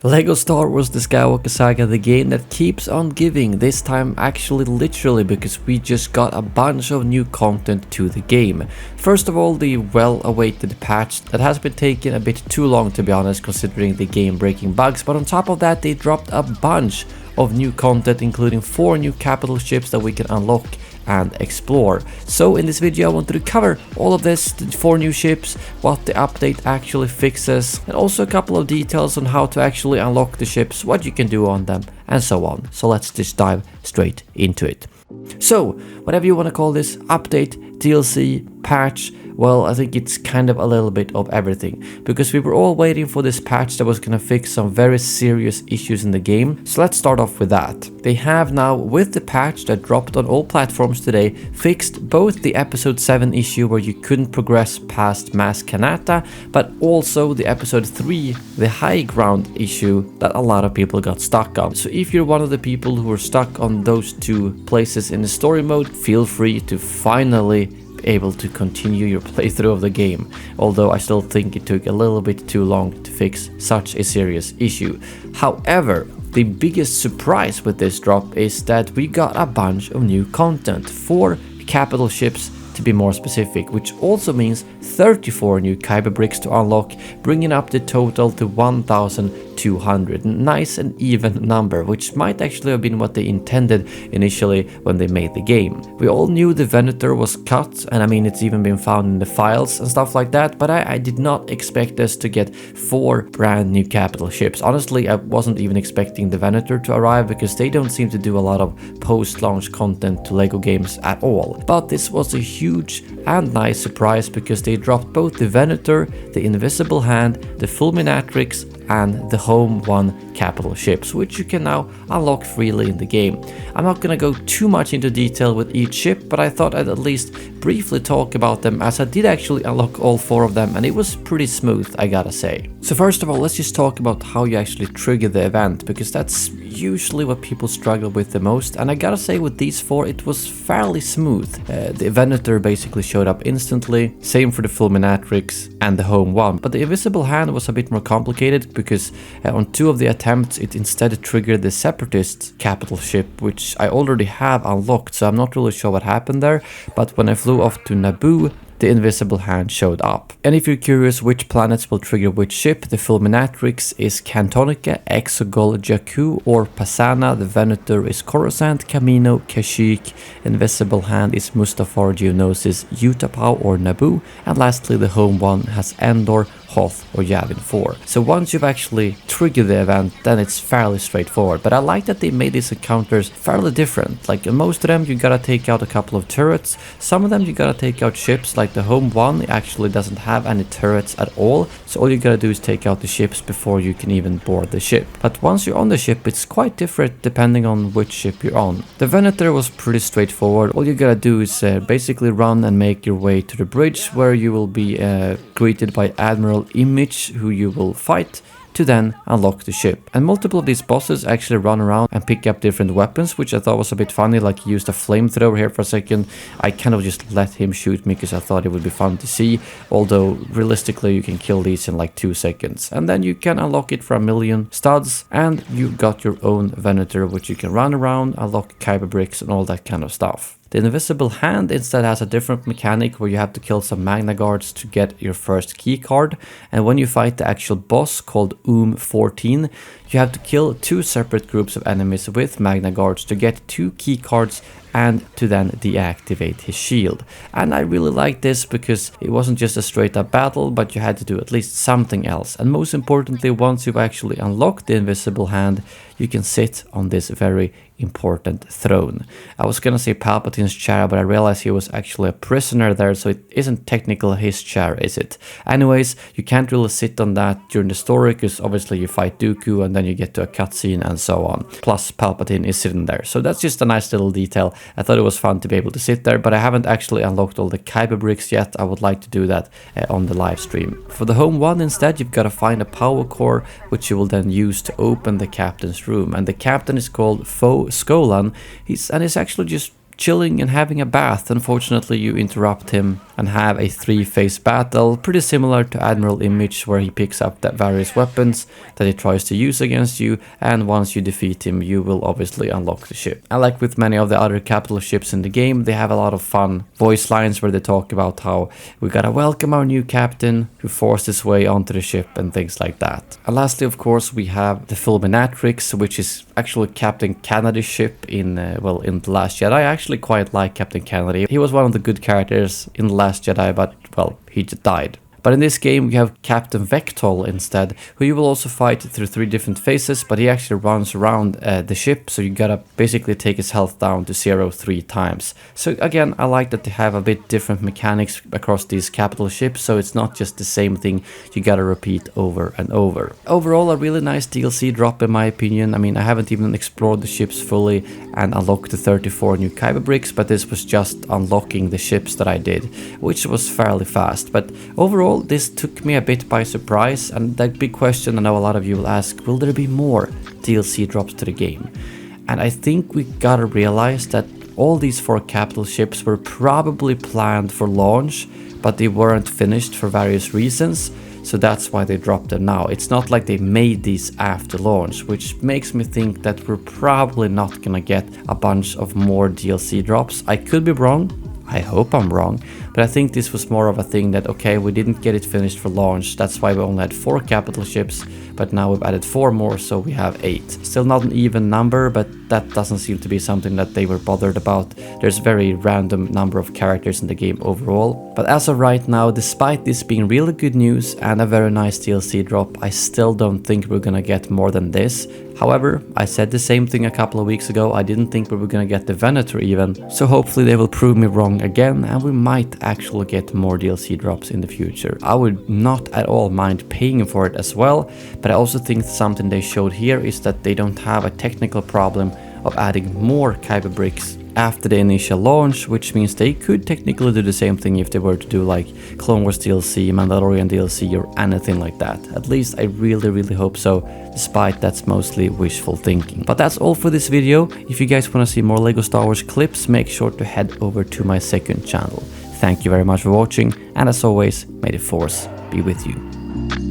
Lego Star Wars The Skywalker Saga, the game that keeps on giving, this time actually literally, because we just got a bunch of new content to the game. First of all, the well-awaited patch that has been taking a bit too long, to be honest, considering the game-breaking bugs, but on top of that they dropped a bunch of new content, including 4 new capital ships that we can unlock and explore. So in this video I wanted to cover all of this, the 4 new ships, what the update actually fixes, and also a couple of details on how to actually unlock the ships, what you can do on them, and so on. So let's just dive straight into it. So whatever you want to call this, update, DLC, patch, well, I think it's kind of a little bit of everything, because we were all waiting for this patch that was gonna fix some very serious issues in the game. So let's start off with that. They have now, with the patch that dropped on all platforms today, fixed both the episode 7 issue where you couldn't progress past Mas Kanata, but also the episode 3, the high ground issue that a lot of people got stuck on. So if you're one of the people who were stuck on those 2 places in the story mode, feel free to finally able to continue your playthrough of the game, although I still think it took a little bit too long to fix such a serious issue. However, the biggest surprise with this drop is that we got a bunch of new content, 4 capital ships to be more specific, which also means 34 new kyber bricks to unlock, bringing up the total to 1,200. Nice and even number, which might actually have been what they intended initially when they made the game. We all knew the Venator was cut, and I mean it's even been found in the files and stuff like that, but I did not expect us to get 4 brand new capital ships. Honestly, I wasn't even expecting the Venator to arrive, because they don't seem to do a lot of post-launch content to Lego games at all. But this was a huge and nice surprise, because they dropped both the Venator, the Invisible Hand, the Fulminatrix, and the Home 1 capital ships, which you can now unlock freely in the game. I'm not gonna go too much into detail with each ship, but I thought I'd at least briefly talk about them, as I did actually unlock all 4 of them, and it was pretty smooth, I gotta say. So first of all, let's just talk about how you actually trigger the event, because that's usually what people struggle with the most, and I gotta say with these 4 it was fairly smooth. The Venator basically showed up instantly, same for the Fulminatrix and the Home 1, but the Invisible Hand was a bit more complicated, because on 2 of the attempts it instead triggered the Separatist capital ship, which I already have unlocked, so I'm not really sure what happened there, but when I flew off to Naboo, the Invisible Hand showed up. And if you're curious which planets will trigger which ship, the Fulminatrix is Cantonica, Exegol, Jakku or Pasana, the Venator is Coruscant, Camino, Kashyyyk, Invisible Hand is Mustafar, Geonosis, Utapau or Naboo, and lastly the Home 1 has Endor, Hoth or Yavin 4. So once you've actually triggered the event, then it's fairly straightforward. But I like that they made these encounters fairly different. Like in most of them you gotta take out a couple of turrets, some of them you gotta take out ships, like the Home 1 actually doesn't have any turrets at all, so all you gotta do is take out the ships before you can even board the ship. But once you're on the ship it's quite different depending on which ship you're on. The Venator was pretty straightforward. All you gotta do is basically run and make your way to the bridge, where you will be greeted by Admiral Image, who you will fight to then unlock the ship. And multiple of these bosses actually run around and pick up different weapons, which I thought was a bit funny. Like he used a flamethrower here for a second. I kind of just let him shoot me because I thought it would be fun to see, although realistically you can kill these in like 2 seconds. And then you can unlock it for 1,000,000 studs, and you got your own Venator, which you can run around, unlock kyber bricks and all that kind of stuff. The Invisible Hand instead has a different mechanic, where you have to kill some Magna Guards to get your first key card, and when you fight the actual boss called 14, you have to kill 2 separate groups of enemies with Magna Guards to get 2 key cards and to then deactivate his shield. And I really like this, because it wasn't just a straight up battle, but you had to do at least something else. And most importantly, once you've actually unlocked the Invisible Hand, you can sit on this very important throne. I was gonna say Palpatine's chair, but I realized he was actually a prisoner there, so it isn't technically his chair, is it? Anyways, you can't really sit on that during the story, because obviously you fight Dooku and then you get to a cutscene and so on. Plus Palpatine is sitting there, so that's just a nice little detail. I thought it was fun to be able to sit there, but I haven't actually unlocked all the kyber bricks yet. I would like to do that on the live stream. For the Home 1 instead, you've got to find a power core, which you will then use to open the captain's room, and the captain is called Foe Skolan. He's actually just chilling and having a bath. Unfortunately, you interrupt him and have a 3-phase battle, pretty similar to Admiral Image, where he picks up the various weapons that he tries to use against you, and once you defeat him, you will obviously unlock the ship. And like with many of the other capital ships in the game, they have a lot of fun voice lines where they talk about how we gotta welcome our new captain who forced his way onto the ship and things like that. And lastly, of course, we have the Fulminatrix, which is actually Captain Kennedy's ship in The Last Jedi. I actually quite like Captain Kennedy. He was one of the good characters in The Last Jedi, but, well, he just died. But in this game, we have Captain Vectol instead, who you will also fight through 3 different phases, but he actually runs around the ship, so you gotta basically take his health down to 0 3 times. So again, I like that they have a bit different mechanics across these capital ships, so it's not just the same thing you gotta repeat over and over. Overall, a really nice DLC drop in my opinion. I mean, I haven't even explored the ships fully and unlocked the 34 new kyber bricks, but this was just unlocking the ships that I did, which was fairly fast. But overall, this took me a bit by surprise, and that big question I know a lot of you will ask, will there be more DLC drops to the game? And I think we gotta realize that all these 4 capital ships were probably planned for launch, but they weren't finished for various reasons, so that's why they dropped them now. It's not like they made these after launch, which makes me think that we're probably not gonna get a bunch of more DLC drops. I could be wrong. I hope I'm wrong, but I think this was more of a thing that, okay, we didn't get it finished for launch, that's why we only had 4 capital ships, but now we've added 4 more, so we have 8. Still not an even number, but that doesn't seem to be something that they were bothered about. There's a very random number of characters in the game overall. But as of right now, despite this being really good news and a very nice DLC drop, I still don't think we're gonna get more than this. However, I said the same thing a couple of weeks ago. I didn't think we were gonna get the Venator even, so hopefully they will prove me wrong again and we might actually get more DLC drops in the future. I would not at all mind paying for it as well, but I also think something they showed here is that they don't have a technical problem of adding more kyber bricks after the initial launch, which means they could technically do the same thing if they were to do like Clone Wars DLC, Mandalorian DLC or anything like that. At least I really hope so, despite that's mostly wishful thinking. But that's all for this video. If you guys want to see more LEGO Star Wars clips, make sure to head over to my second channel. Thank you very much for watching, and as always, may the Force be with you.